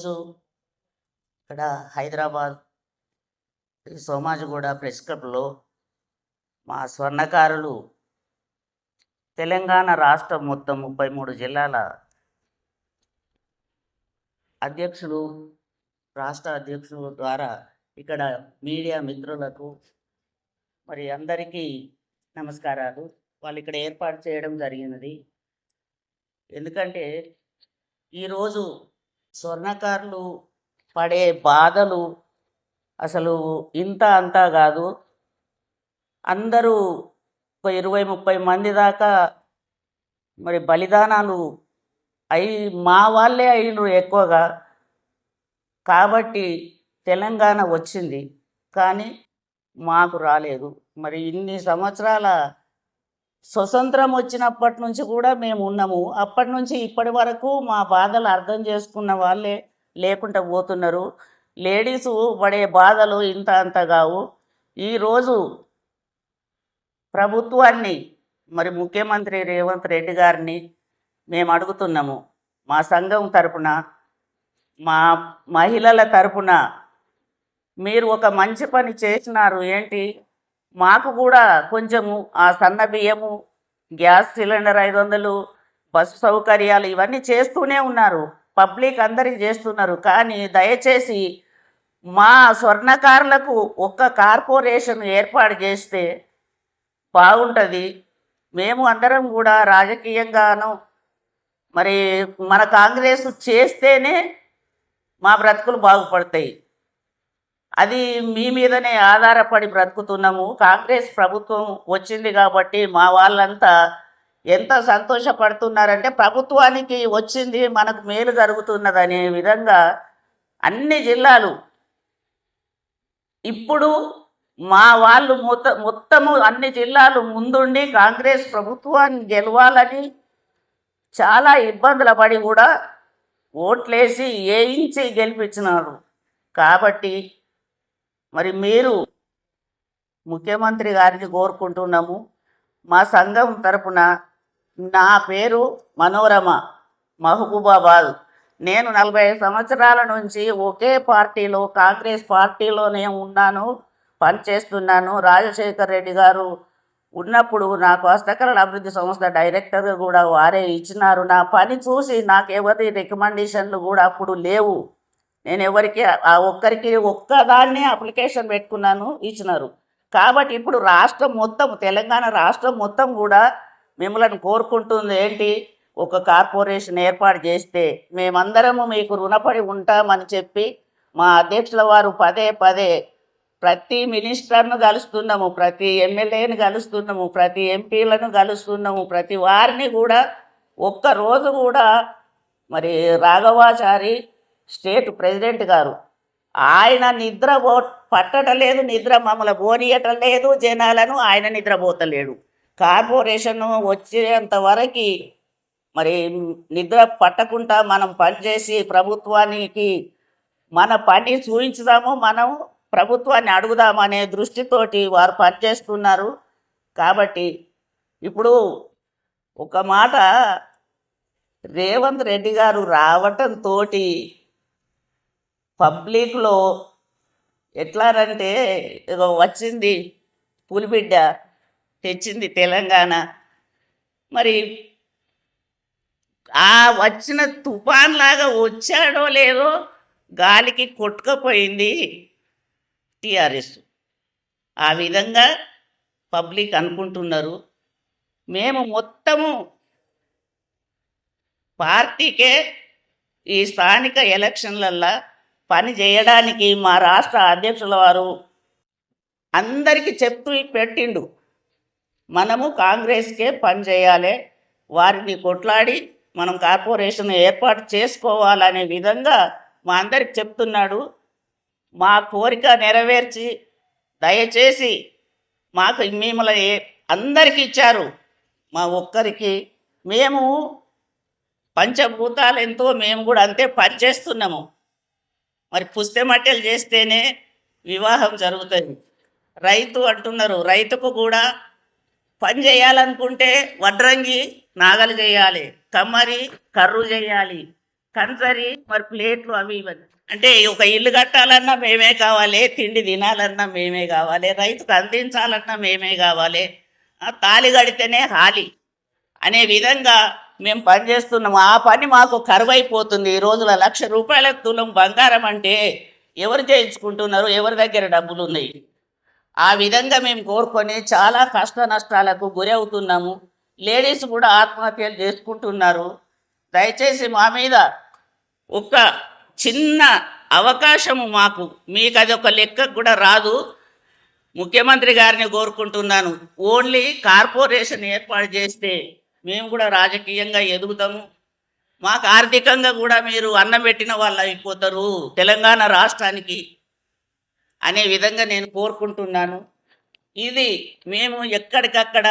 ఈరోజు ఇక్కడ హైదరాబాద్ సోమాజిగూడ ప్రెస్ క్లబ్లో మా స్వర్ణకారులు తెలంగాణ రాష్ట్రం మొత్తం 33 జిల్లాల అధ్యక్షులు రాష్ట్ర అధ్యక్షుల ద్వారా ఇక్కడ మీడియా మిత్రులకు మరి అందరికీ నమస్కారాలు. వాళ్ళు ఇక్కడ ఏర్పాటు చేయడం జరిగినది. ఎందుకంటే ఈరోజు స్వర్ణకారులు పడే బాధలు అసలు ఇంత అంతా కాదు. అందరూ ఒక 20-30 మంది దాకా మరి బలిదానాలు మా వాళ్ళే అయినరు ఎక్కువగా. కాబట్టి తెలంగాణ వచ్చింది, కానీ మాకు రాలేదు. మరి ఇన్ని సంవత్సరాల స్వతంత్రం వచ్చినప్పటి నుంచి కూడా మేము ఉన్నాము. అప్పటి నుంచి ఇప్పటి వరకు మా బాధలు అర్థం చేసుకున్న వాళ్ళే లేకుండా పోతున్నారు. లేడీసు పడే బాధలు ఇంత అంత కావు. ఈరోజు ప్రభుత్వాన్ని మరి ముఖ్యమంత్రి రేవంత్ రెడ్డి గారిని మేము అడుగుతున్నాము. మా సంఘం తరపున, మా మహిళల తరపున మీరు ఒక మంచి పని చేసినారు. ఏంటి, మాకు కూడా కొంచెము ఆ సన్న బియ్యము, గ్యాస్ సిలిండర్ 500, బస్సు సౌకర్యాలు ఇవన్నీ చేస్తూనే ఉన్నారు. పబ్లిక్ అందరికీ చేస్తున్నారు. కానీ దయచేసి మా స్వర్ణకారులకు ఒక్క కార్పొరేషన్ ఏర్పాటు చేస్తే బాగుంటుంది. మేము అందరం కూడా రాజకీయంగాను మరి మన కాంగ్రెస్ చేస్తేనే మా బ్రతుకులు బాగుపడతాయి. అది మీ మీదనే ఆధారపడి బ్రతుకుతున్నాము. కాంగ్రెస్ ప్రభుత్వం వచ్చింది కాబట్టి మా వాళ్ళంతా ఎంత సంతోషపడుతున్నారంటే ప్రభుత్వానికి వచ్చింది మనకు మేలు జరుగుతున్నదనే విధంగా అన్ని జిల్లాలు ఇప్పుడు మా వాళ్ళు మొత్తము అన్ని జిల్లాలు ముందుండి కాంగ్రెస్ ప్రభుత్వాన్ని గెలవాలని చాలా ఇబ్బందుల పడి కూడా ఓట్లేసి వేయించి గెలిపించినారు. కాబట్టి మరి మీరు ముఖ్యమంత్రి గారిని కోరుకుంటున్నాము. మా సంఘం తరపున నా పేరు మనోరమ, మహబూబాబాద్. నేను 45 సంవత్సరాల నుంచి ఒకే పార్టీలో, కాంగ్రెస్ పార్టీలోనే ఉన్నాను, పనిచేస్తున్నాను. రాజశేఖర్ రెడ్డి గారు ఉన్నప్పుడు నాకు హస్తకళల అభివృద్ధి సంస్థ డైరెక్టర్ కూడా వారే ఇచ్చినారు. నా పని చూసి నాకు ఎవరి రికమెండేషన్లు కూడా అప్పుడు లేవు. నేను ఎవరికి ఒక్కరికి ఒక్కదాన్నే అప్లికేషన్ పెట్టుకున్నాను, ఇచ్చినారు. కాబట్టి ఇప్పుడు రాష్ట్రం మొత్తం, తెలంగాణ రాష్ట్రం మొత్తం కూడా మిమ్మల్ని కోరుకుంటుంది. ఏంటి, ఒక కార్పొరేషన్ ఏర్పాటు చేస్తే మేమందరము మీకు రుణపడి ఉంటామని చెప్పి మా అధ్యక్షుల వారు పదే ప్రతి మినిస్టర్ను కలుస్తున్నాము, ప్రతి ఎమ్మెల్యేని కలుస్తున్నాము, ప్రతి ఎంపీలను కలుస్తున్నాము. ప్రతి వారిని కూడా ఒక్కరోజు కూడా మరి రాఘవాచారి స్టేట్ ప్రెసిడెంట్ గారు ఆయన నిద్ర పట్టటలేదు, నిద్ర మమ్మల్ని పోనీయటం లేదు, జనాలను ఆయన నిద్రపోతలేడు. కార్పొరేషన్ వచ్చేంత వరకు మరి నిద్ర పట్టకుండా మనం పనిచేసి ప్రభుత్వానికి మన పని చూపించుదాము, మనం ప్రభుత్వాన్ని అడుగుదామనే దృష్టితోటి వారు పనిచేస్తున్నారు. కాబట్టి ఇప్పుడు ఒక మాట, రేవంత్ రెడ్డి గారు రావటంతో పబ్లిక్లో ఎట్లానంటే వచ్చింది పులిబిడ్డ, తెచ్చింది తెలంగాణ. మరి ఆ వచ్చిన తుఫాన్ లాగా వచ్చాడో లేదో గాలికి కొట్టుకుపోయింది టీఆర్ఎస్. ఆ విధంగా పబ్లిక్ అనుకుంటున్నారు. మేము మొత్తము పార్టీకే ఈ స్థానిక ఎలక్షన్లల్లో పని చేయడానికి మా రాష్ట్ర అధ్యక్షుల వారు అందరికీ చెప్తూ పెట్టిండు, మనము కాంగ్రెస్కే పని చేయాలి, వారిని కొట్లాడి మనం కార్పొరేషన్ ఏర్పాటు చేసుకోవాలనే విధంగా మా అందరికి చెప్తున్నాడు. మా కోరిక నెరవేర్చి దయచేసి మాకు మిమ్మల్ని అందరికీ ఇచ్చారు, మా ఒక్కరికి మేము పంచభూతాలు ఎంతో మేము కూడా అంతే పని చేస్తున్నాము. మరి పుస్తెమట్టెలు చేస్తేనే వివాహం జరుగుతుంది. రైతు అంటున్నారు, రైతుకు కూడా పని చేయాలనుకుంటే వడ్రంగి నాగలు చేయాలి, కమ్మరి కర్రు చేయాలి, కంచరి మరి ప్లేట్లు అవి ఇవన్నీ అంటే ఒక ఇల్లు కట్టాలన్నా మేమే కావాలి, తిండి తినాలన్నా మేమే కావాలి, రైతుకు అందించాలన్నా మేమే కావాలి, తాళి కడితేనే హాలి అనే విధంగా మేము పనిచేస్తున్నాము. ఆ పని మాకు కరువైపోతుంది. ఈ రోజుల ₹1,00,000 తులం బంగారం అంటే ఎవరు చేయించుకుంటున్నారు, ఎవరి దగ్గర డబ్బులు ఉన్నాయి? ఆ విధంగా మేము కోరుకొని చాలా కష్ట నష్టాలకు గురి అవుతున్నాము. లేడీస్ కూడా ఆత్మహత్యలు చేసుకుంటున్నారు. దయచేసి మా మీద ఒక చిన్న అవకాశము మాకు, మీకు అది ఒక లెక్కకు కూడా రాదు. ముఖ్యమంత్రి గారిని కోరుకుంటున్నాను, ఓన్లీ కార్పొరేషన్ ఏర్పాటు చేస్తే మేము కూడా రాజకీయంగా ఎదుగుతాము, మాకు ఆర్థికంగా కూడా మీరు అన్నం పెట్టిన వాళ్ళు అయిపోతారు తెలంగాణ రాష్ట్రానికి అనే విధంగా నేను కోరుకుంటున్నాను. ఇది మేము ఎక్కడికక్కడ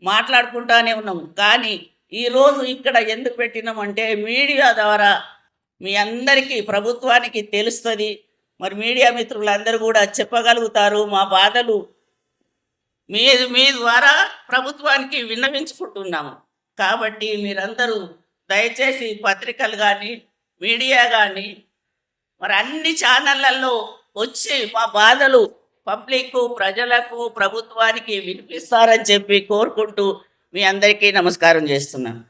మాట్లాడుకుంటానే ఉన్నాము. కానీ ఈరోజు ఇక్కడ ఎందుకు పెట్టినామంటే మీడియా ద్వారా మీ అందరికీ ప్రభుత్వానికి తెలుస్తుంది. మరి మీడియా మిత్రులందరూ కూడా చెప్పగలుగుతారు మా బాధలు. మీ ద్వారా ప్రభుత్వానికి విన్నవించుకుంటున్నాము. కాబట్టి మీరందరూ దయచేసి పత్రికలు కానీ మీడియా కానీ మరి అన్ని ఛానళ్ళల్లో వచ్చి మా బాధలు పబ్లిక్ ప్రజలకు ప్రభుత్వానికి వినిపిస్తారని చెప్పి కోరుకుంటూ మీ అందరికీ నమస్కారం చేస్తున్నాను.